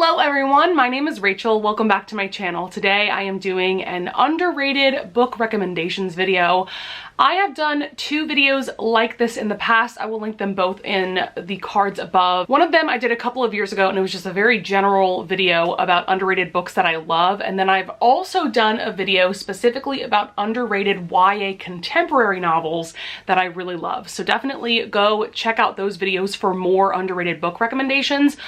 Hello everyone, my name is Rachel. Welcome back to my channel. Today I am doing an underrated book recommendations video. I have done two videos like this in the past. I will link them both in the cards above. One of them I did a couple of years ago and it was just a very general video about underrated books that I love. And then I've also done a video specifically about underrated YA contemporary novels that I really love. So definitely go check out those videos for more underrated book recommendations.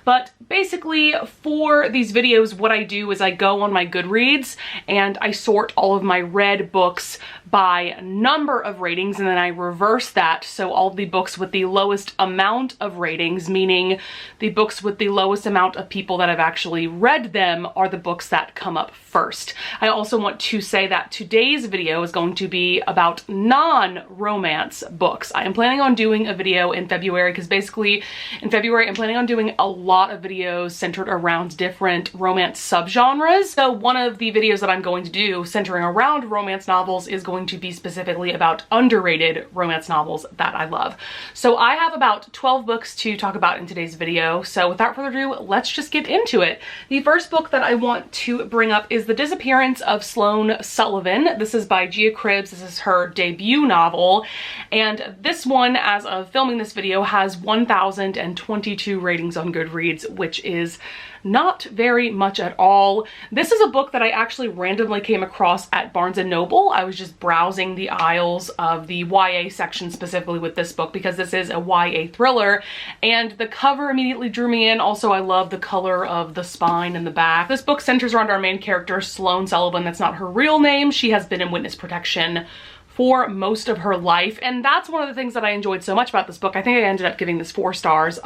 But basically for these videos, what I do is I go on my Goodreads and I sort all of my read books by number of ratings, and then I reverse that. So all the books with the lowest amount of ratings, meaning the books with the lowest amount of people that have actually read them, are the books that come up first. I also want to say that today's video is going to be about non-romance books. I am planning on doing a video in February because basically in February I'm planning on doing a lot of videos centered around different romance subgenres. So one of the videos that I'm going to do centering around romance novels is going to be specifically about underrated romance novels that I love. So I have about 12 books to talk about in today's video. So without further ado, let's just get into it. The first book that I want to bring up is The Disappearance of Sloane Sullivan. This is by Gia Cribbs. This is her debut novel. And this one, as of filming this video, has 1,022 ratings on Goodreads, which is not very much at all. This is a book that I actually randomly came across at Barnes & Noble. I was just browsing the aisles of the YA section specifically with this book because this is a YA thriller and the cover immediately drew me in. Also, I love the color of the spine and the back. This book centers around our main character, Sloane Sullivan. That's not her real name. She has been in witness protection for most of her life, and that's one of the things that I enjoyed so much about this book. I think I ended up giving this 4 stars,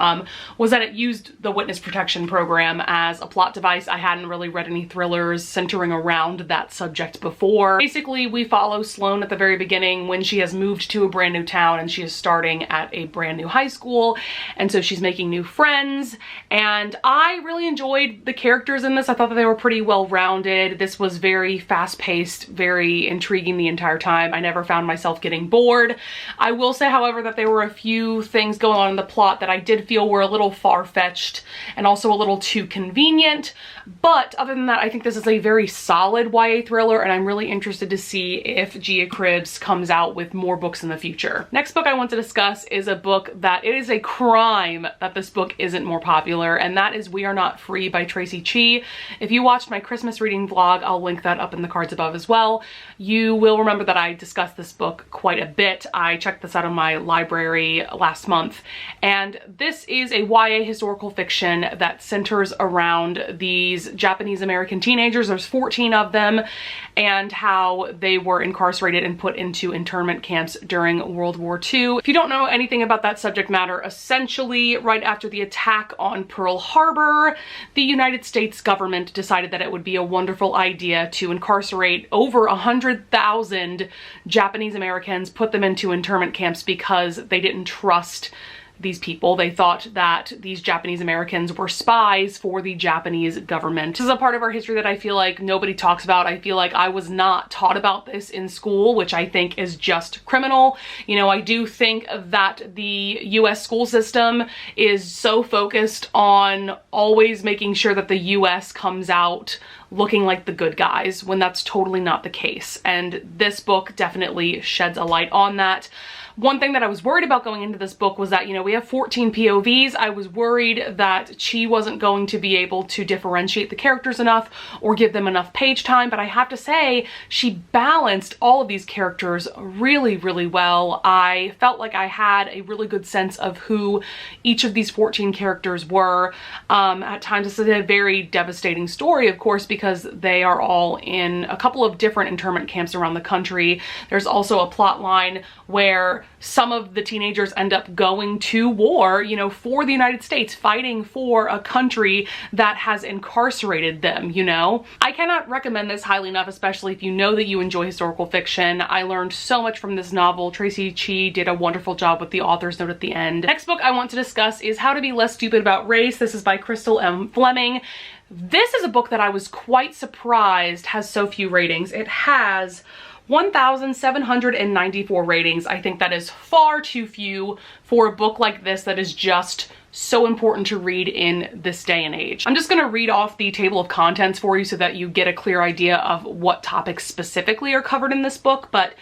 was that it used the witness protection program as a plot device. I hadn't really read any thrillers centering around that subject before. Basically, we follow Sloane at the very beginning when she has moved to a brand new town and she is starting at a brand new high school, and so she's making new friends, and I really enjoyed the characters in this. I thought that they were pretty well-rounded. This was very fast-paced, very intriguing the entire time. I never found myself getting bored. I will say, however, that there were a few things going on in the plot that I did feel were a little far-fetched and also a little too convenient. But other than that, I think this is a very solid YA thriller, and I'm really interested to see if Gia Cribbs comes out with more books in the future. Next book I want to discuss is a book that it is a crime that this book isn't more popular, and that is We Are Not Free by Tracy Chee. If you watched my Christmas reading vlog, I'll link that up in the cards above as well. You will remember that I discussed this book quite a bit. I checked this out of my library last month, and this is a YA historical fiction that centers around these Japanese American teenagers. There's 14 of them, and how they were incarcerated and put into internment camps during World War II. If you don't know anything about that subject matter, essentially right after the attack on Pearl Harbor, the United States government decided that it would be a wonderful idea to incarcerate over 100,000 Japanese Americans, put them into internment camps because they didn't trust these people. They thought that these Japanese Americans were spies for the Japanese government. This is a part of our history that I feel like nobody talks about. I feel like I was not taught about this in school, which I think is just criminal. You know, I do think that the US school system is so focused on always making sure that the US comes out looking like the good guys when that's totally not the case. And this book definitely sheds a light on that. One thing that I was worried about going into this book was that, you know, we have 14 POVs. I was worried that Chi wasn't going to be able to differentiate the characters enough or give them enough page time, but I have to say she balanced all of these characters really, really well. I felt like I had a really good sense of who each of these 14 characters were. At times this is a very devastating story, of course, because they are all in a couple of different internment camps around the country. There's also a plot line where some of the teenagers end up going to war, you know, for the United States, fighting for a country that has incarcerated them, you know. I cannot recommend this highly enough, especially if you know that you enjoy historical fiction. I learned so much from this novel. Tracy Chee did a wonderful job with the author's note at the end. Next book I want to discuss is How to Be Less Stupid About Race. This is by Crystal M. Fleming. This is a book that I was quite surprised has so few ratings. It has 1,794 ratings. I think that is far too few for a book like this that is just so important to read in this day and age. I'm just gonna read off the table of contents for you so that you get a clear idea of what topics specifically are covered in this book, but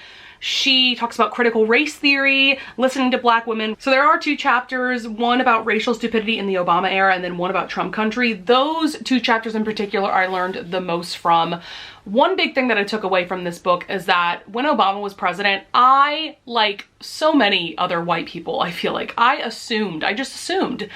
she talks about critical race theory, listening to Black women. So there are 2 chapters, one about racial stupidity in the Obama era and then one about Trump country. Those 2 chapters in particular I learned the most from. One big thing that I took away from this book is that when Obama was president, I, like so many other white people, I feel like, I just assumed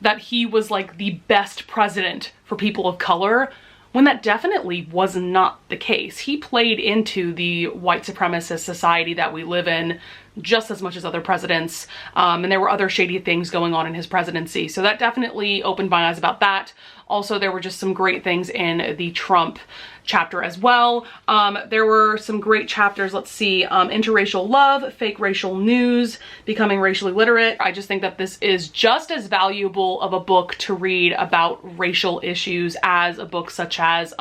that he was like the best president for people of color, when that definitely was not the case. He played into the white supremacist society that we live in just as much as other presidents, and there were other shady things going on in his presidency. So that definitely opened my eyes about that. Also, there were just some great things in the Trump chapter as well. There were some great chapters, let's see, interracial love, fake racial news, becoming racially literate. I just think that this is just as valuable of a book to read about racial issues as a book such as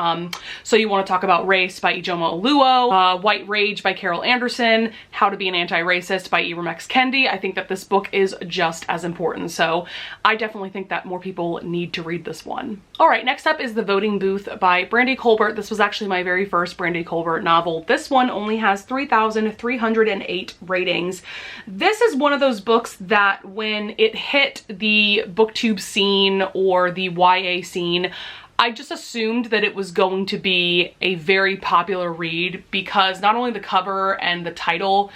So You Want to Talk About Race by Ijoma Oluo, White Rage by Carol Anderson, How to Be an Anti-Racist by Ibram X. Kendi. I think that this book is just as important, so I definitely think that more people need to read this one. All right, next up is The Voting Booth by Brandy Colbert. This was actually my very first Brandy Colbert novel. This one only has 3,308 ratings. This is one of those books that when it hit the booktube scene or the YA scene, I just assumed that it was going to be a very popular read because not only the cover and the title,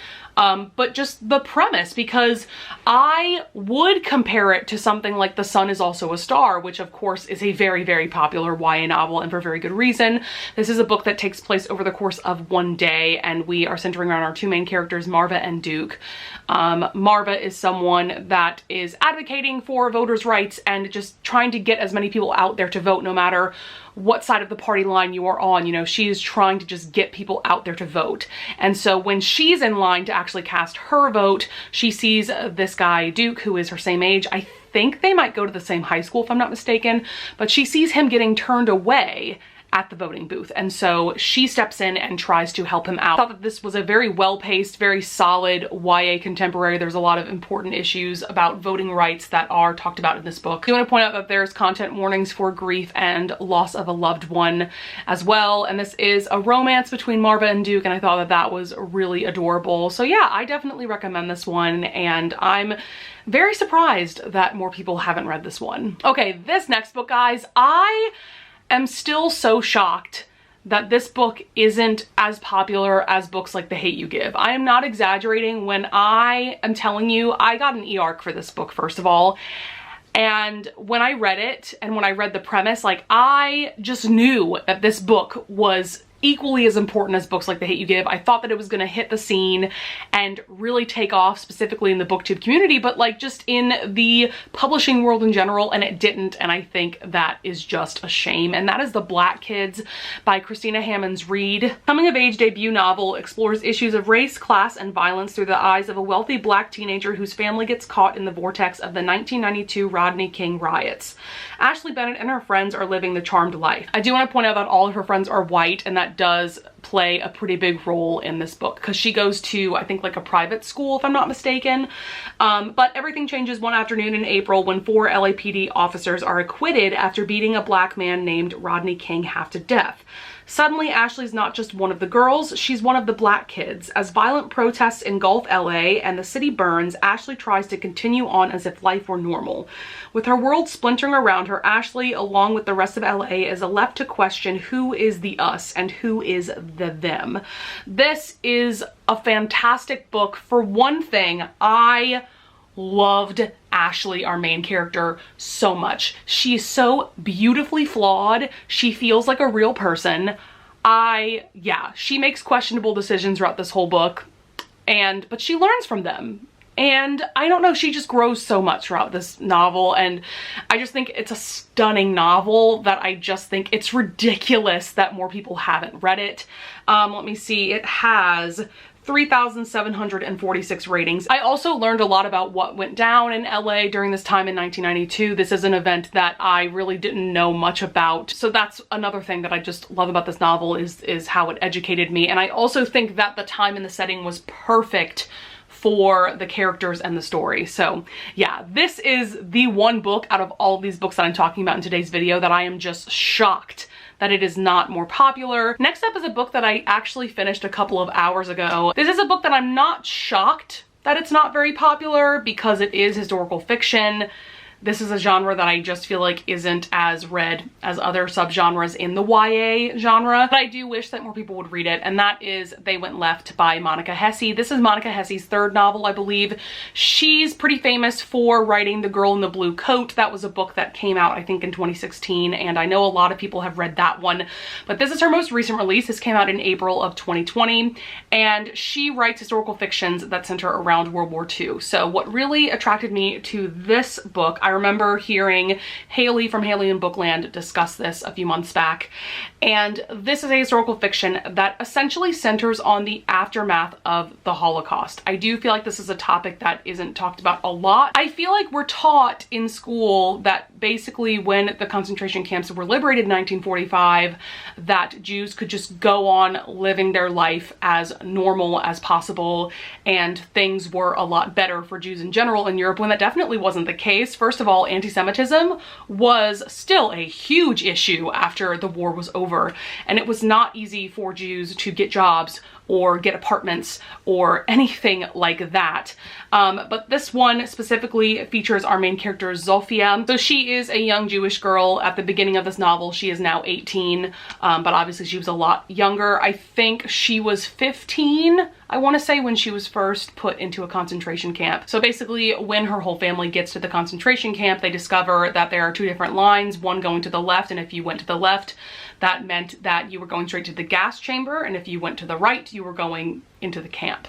but just the premise, because I would compare it to something like The Sun Is Also a Star, which of course is a very, very popular YA novel, and for very good reason. This is a book that takes place over the course of one day, and we are centering around our 2 main characters, Marva and Duke. Marva is someone that is advocating for voters' rights and just trying to get as many people out there to vote, no matter what side of the party line you are on. You know, she is trying to just get people out there to vote. And so when she's in line to actually cast her vote, she sees this guy, Duke, who is her same age. I think they might go to the same high school if I'm not mistaken, but she sees him getting turned away at the voting booth. And so she steps in and tries to help him out. I thought that this was a very well-paced, very solid YA contemporary. There's a lot of important issues about voting rights that are talked about in this book. I want to point out that there's content warnings for grief and loss of a loved one as well. And this is a romance between Marva and Duke, and I thought that that was really adorable. So yeah, I definitely recommend this one, and I'm very surprised that more people haven't read this one. Okay, this next book, guys, I am still so shocked that this book isn't as popular as books like The Hate U Give. I am not exaggerating when I am telling you I got an e-arc for this book, first of all. And when I read it and when I read the premise, like, I just knew that this book was equally as important as books like The Hate U Give. I thought that it was going to hit the scene and really take off, specifically in the booktube community, but like just in the publishing world in general, and it didn't, and I think that is just a shame. And that is The Black Kids by Christina Hammonds Reed. Coming-of-age debut novel explores issues of race, class, and violence through the eyes of a wealthy Black teenager whose family gets caught in the vortex of the 1992 Rodney King riots. Ashley Bennett and her friends are living the charmed life. I do want to point out that all of her friends are white, and that does play a pretty big role in this book because she goes to, I think, like a private school if I'm not mistaken. But everything changes one afternoon in April when 4 LAPD officers are acquitted after beating a Black man named Rodney King half to death. Suddenly, Ashley's not just one of the girls, she's one of the Black kids. As violent protests engulf LA and the city burns, Ashley tries to continue on as if life were normal. With her world splintering around her, Ashley, along with the rest of LA, is left to question who is the us and who is the them. This is a fantastic book. For one thing, I loved Ashley, our main character, so much. She's so beautifully flawed. She feels like a real person. Yeah, she makes questionable decisions throughout this whole book, but she learns from them. And I don't know, she just grows so much throughout this novel, and I just think it's a stunning novel that I just think it's ridiculous that more people haven't read it. Let me see, it has 3,746 ratings. I also learned a lot about what went down in LA during this time in 1992. This is an event that I really didn't know much about. So that's another thing that I just love about this novel is how it educated me. And I also think that the time and the setting was perfect for the characters and the story. So yeah, this is the one book out of all of these books that I'm talking about in today's video that I am just shocked that it is not more popular. Next up is a book that I actually finished a couple of hours ago. This is a book that I'm not shocked that it's not very popular because it is historical fiction. This is a genre that I just feel like isn't as read as other subgenres in the YA genre, but I do wish that more people would read it, and that is They Went Left by Monica Hesse. This is Monica Hesse's third novel, I believe. She's pretty famous for writing The Girl in the Blue Coat. That was a book that came out, I think, in 2016, and I know a lot of people have read that one, but this is her most recent release. This came out in April of 2020, and she writes historical fictions that center around World War II. So what really attracted me to this book, I remember hearing Haley from Haley in Bookland discuss this a few months back, and this is a historical fiction that essentially centers on the aftermath of the Holocaust. I do feel like this is a topic that isn't talked about a lot. I feel like we're taught in school that basically when the concentration camps were liberated in 1945, that Jews could just go on living their life as normal as possible, and things were a lot better for Jews in general in Europe, when that definitely wasn't the case. First of all, anti-Semitism was still a huge issue after the war was over, and it was not easy for Jews to get jobs or get apartments or anything like that. But this one specifically features our main character, Zofia. So she is a young Jewish girl. At the beginning of this novel, she is now 18, but obviously she was a lot younger. I think she was 15, I want to say, when she was first put into a concentration camp. So basically, when her whole family gets to the concentration camp, they discover that there are two different lines, one going to the left, and if you went to the left, that meant that you were going straight to the gas chamber, and if you went to the right, you were going into the camp.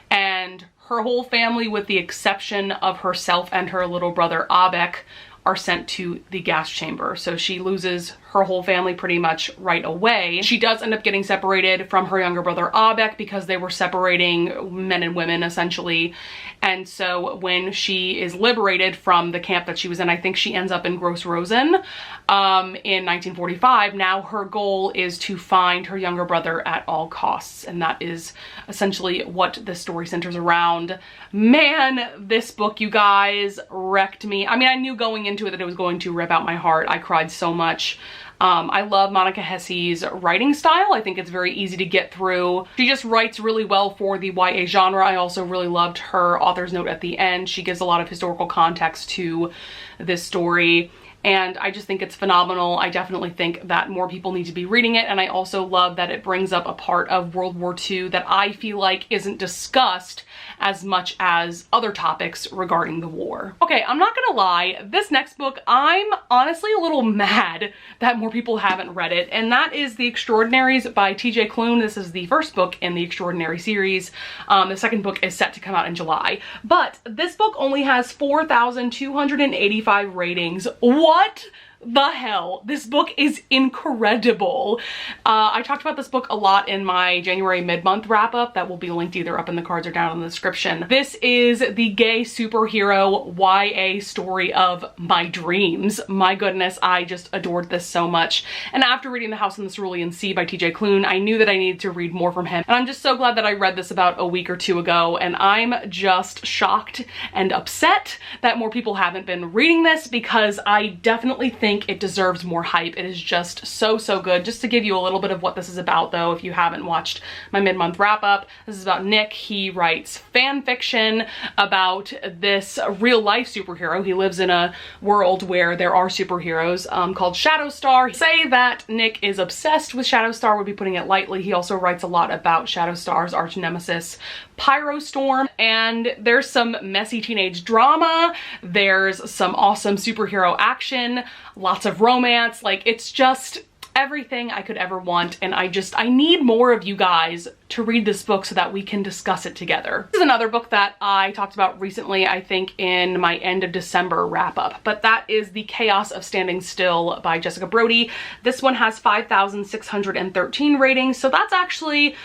And her whole family, with the exception of herself and her little brother Abek, are sent to the gas chamber. So she loses her whole family pretty much right away. She does end up getting separated from her younger brother Abek because they were separating men and women essentially. And so when she is liberated from the camp that she was in, I think she ends up in Gross Rosen in 1945. Now her goal is to find her younger brother at all costs, and that is essentially what the story centers around. Man, this book, you guys, wrecked me. I mean, I knew going into it that it was going to rip out my heart. I cried so much. I love Monica Hesse's writing style. I think it's very easy to get through. She just writes really well for the YA genre. I also really loved her author's note at the end. She gives a lot of historical context to this story, and I just think it's phenomenal. I definitely think that more people need to be reading it, and I also love that it brings up a part of World War II that I feel like isn't discussed as much as other topics regarding the war. Okay, I'm not gonna lie, this next book, I'm honestly a little mad that more people haven't read it, and that is The Extraordinaries by TJ Klune. This is the first book in the Extraordinary series. The second book is set to come out in July, but this book only has 4,285 ratings. What the hell? This book is incredible. I talked about this book a lot in my January mid-month wrap-up that will be linked either up in the cards or down in the description. This is the gay superhero YA story of my dreams. My goodness, I just adored this so much. And after reading The House in the Cerulean Sea by TJ Klune, I knew that I needed to read more from him. And I'm just so glad that I read this about a week or two ago, and I'm just shocked and upset that more people haven't been reading this, because I definitely think it deserves more hype. It is just so good. Just to give you a little bit of what this is about though, if you haven't watched my mid-month wrap-up, this is about Nick. He writes fan fiction about this real life superhero. He lives in a world where there are superheroes called Shadowstar. Say that Nick is obsessed with Shadowstar would be putting it lightly. He also writes a lot about Shadowstar's arch nemesis, Pyrostorm, and there's some messy teenage drama. There's some awesome superhero action, lots of romance. Like, it's just everything I could ever want, and I need more of you guys to read this book so that we can discuss it together. This is another book that I talked about recently, I think in my end of December wrap-up, but that is The Chaos of Standing Still by Jessica Brody. This one has 5,613 ratings, so that's actually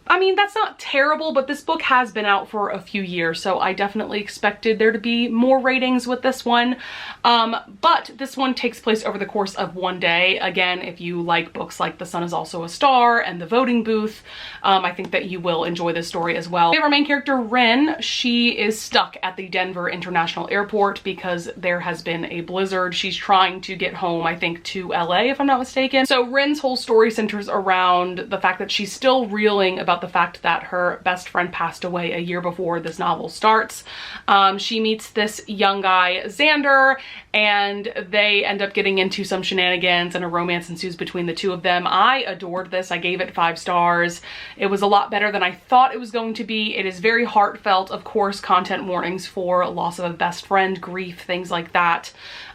I mean, that's not terrible, but this book has been out for a few years, so I definitely expected there to be more ratings with this one. But this one takes place over the course of one day. Again, if you like books like The Sun Is Also a Star and The Voting Booth, I think that you will enjoy this story as well. We have our main character, Rin. She is stuck at the Denver International Airport because there has been a blizzard. She's trying to get home, I think, to LA, if I'm not mistaken. So Rin's whole story centers around the fact that she's still reeling about the fact that her best friend passed away a year before this novel starts. She meets this young guy, Xander, and they end up getting into some shenanigans and a romance ensues between the two of them. I adored this. I gave it 5 stars. It was a lot better than I thought it was going to be. It is very heartfelt, of course, content warnings for loss of a best friend, grief, things like that.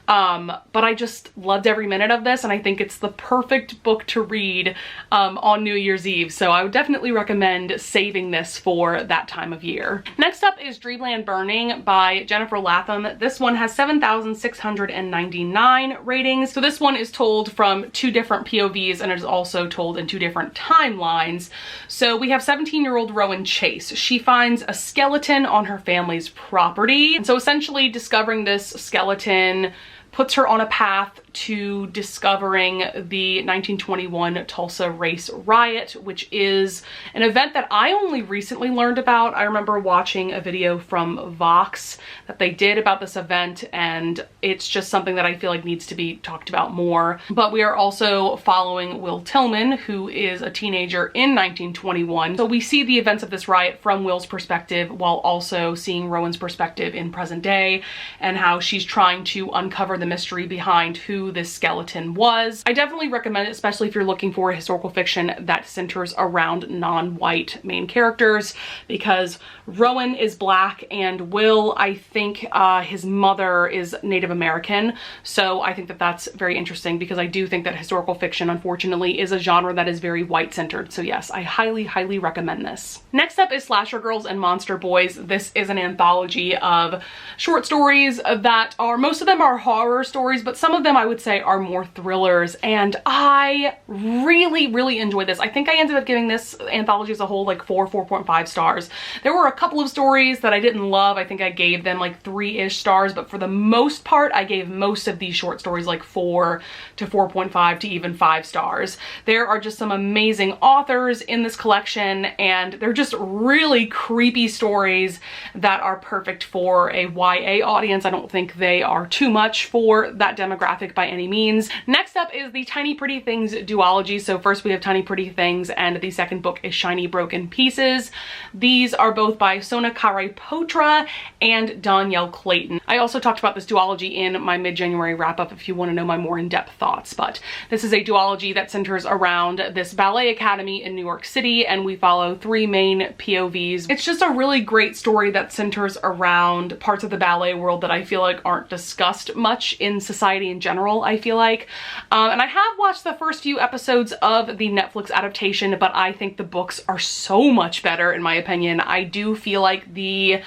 But I just loved every minute of this, and I think it's the perfect book to read on New Year's Eve, so I would definitely recommend saving this for that time of year. Next up is Dreamland Burning by Jennifer Latham. This one has 7,699 ratings. So this one is told from 2 different POVs, and it is also told in 2 different timelines. So we have 17-year-old Rowan Chase. She finds a skeleton on her family's property, and so essentially discovering this skeleton puts her on a path to discovering the 1921 Tulsa Race Riot, which is an event that I only recently learned about. I remember watching a video from Vox that they did about this event, and it's just something that I feel like needs to be talked about more. But we are also following Will Tillman, who is a teenager in 1921. So we see the events of this riot from Will's perspective while also seeing Rowan's perspective in present day and how she's trying to uncover the mystery behind who this skeleton was. I definitely recommend it, especially if you're looking for a historical fiction that centers around non-white main characters, because Rowan is Black and Will, I think his mother is Native American. So I think that that's very interesting, because I do think that historical fiction, unfortunately, is a genre that is very white-centered. So yes, I highly, highly recommend this. Next up is Slasher Girls and Monster Boys. This is an anthology of short stories that are, most of them are horror stories, but some of them I would say are more thrillers, and I really, really enjoyed this. I think I ended up giving this anthology as a whole like 4.5 stars. There were a couple of stories that I didn't love. I think I gave them like 3-ish stars, but for the most part, I gave most of these short stories like 4 to 4.5 to even 5 stars. There are just some amazing authors in this collection, and they're just really creepy stories that are perfect for a YA audience. I don't think they are too much for that demographic by any means. Next up is the Tiny Pretty Things duology. So first we have Tiny Pretty Things, and the second book is Shiny Broken Pieces. These are both by Sona Kare-Potra and Danielle Clayton. I also talked about this duology in my mid-January wrap-up if you want to know my more in-depth thoughts, but this is a duology that centers around this ballet academy in New York City, and we follow 3 main POVs. It's just a really great story that centers around parts of the ballet world that I feel like aren't discussed much in society in general, I feel like. And I have watched the first few episodes of the Netflix adaptation, but I think the books are so much better in my opinion. I do feel like the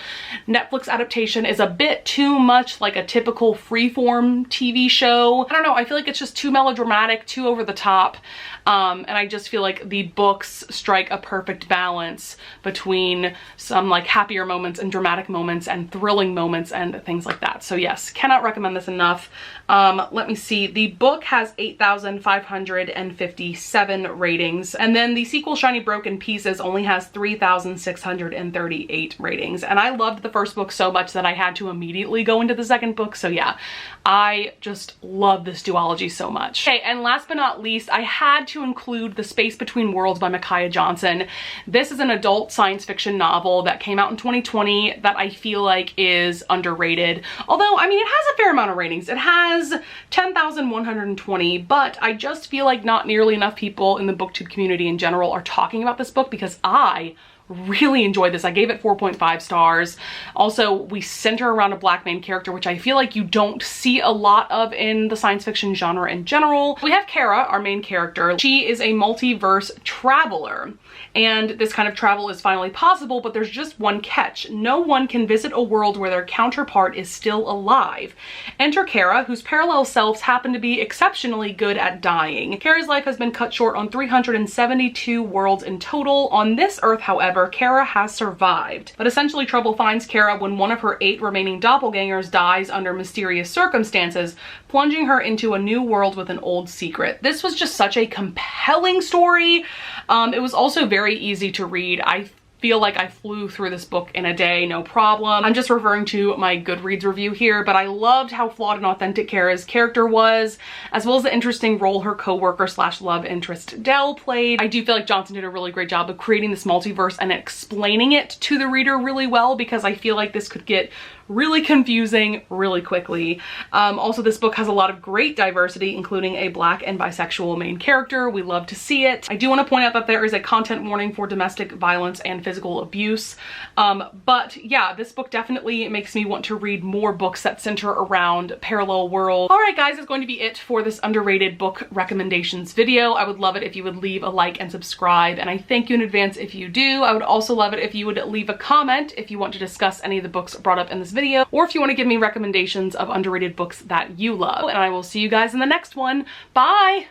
Netflix adaptation is a bit too much like a typical freeform TV show. I don't know, I feel like it's just too melodramatic, too over the top. And I just feel like the books strike a perfect balance between some like happier moments and dramatic moments and thrilling moments and things like that. So yes, cannot recommend this enough. Let me see, the book has 8,557 ratings, and then the sequel Shiny Broken Pieces only has 3,638 ratings. And I loved the first book so much that I had to immediately go into the second book. So yeah, I just love this duology so much. Okay, and last but not least, I had to include The Space Between Worlds by Micaiah Johnson. This is an adult science fiction novel that came out in 2020 that I feel like is underrated. Although, I mean, it has a fair amount of ratings. It has 10,120, but I just feel like not nearly enough people in the booktube community in general are talking about this book, because I really enjoyed this. I gave it 4.5 stars. Also, we center around a Black main character, which I feel like you don't see a lot of in the science fiction genre in general. We have Kara, our main character. She is a multiverse traveler, and this kind of travel is finally possible, but there's just one catch. No one can visit a world where their counterpart is still alive. Enter Kara, whose parallel selves happen to be exceptionally good at dying. Kara's life has been cut short on 372 worlds in total. On this Earth, however, Kara has survived. But essentially, trouble finds Kara when one of her 8 remaining doppelgangers dies under mysterious circumstances, plunging her into a new world with an old secret. This was just such a compelling story. It was also very easy to read. I feel like I flew through this book in a day, no problem. I'm just referring to my Goodreads review here, but I loved how flawed and authentic Kara's character was, as well as the interesting role her co-worker slash love interest Dell played. I do feel like Johnson did a really great job of creating this multiverse and explaining it to the reader really well, because I feel like this could get really confusing really quickly. Also, this book has a lot of great diversity, including a Black and bisexual main character. We love to see it. I do want to point out that there is a content warning for domestic violence and physical abuse. But yeah, this book definitely makes me want to read more books that center around parallel worlds. All right, guys, that's going to be it for this underrated book recommendations video. I would love it if you would leave a like and subscribe, and I thank you in advance if you do. I would also love it if you would leave a comment if you want to discuss any of the books brought up in this video, or if you want to give me recommendations of underrated books that you love. And I will see you guys in the next one. Bye!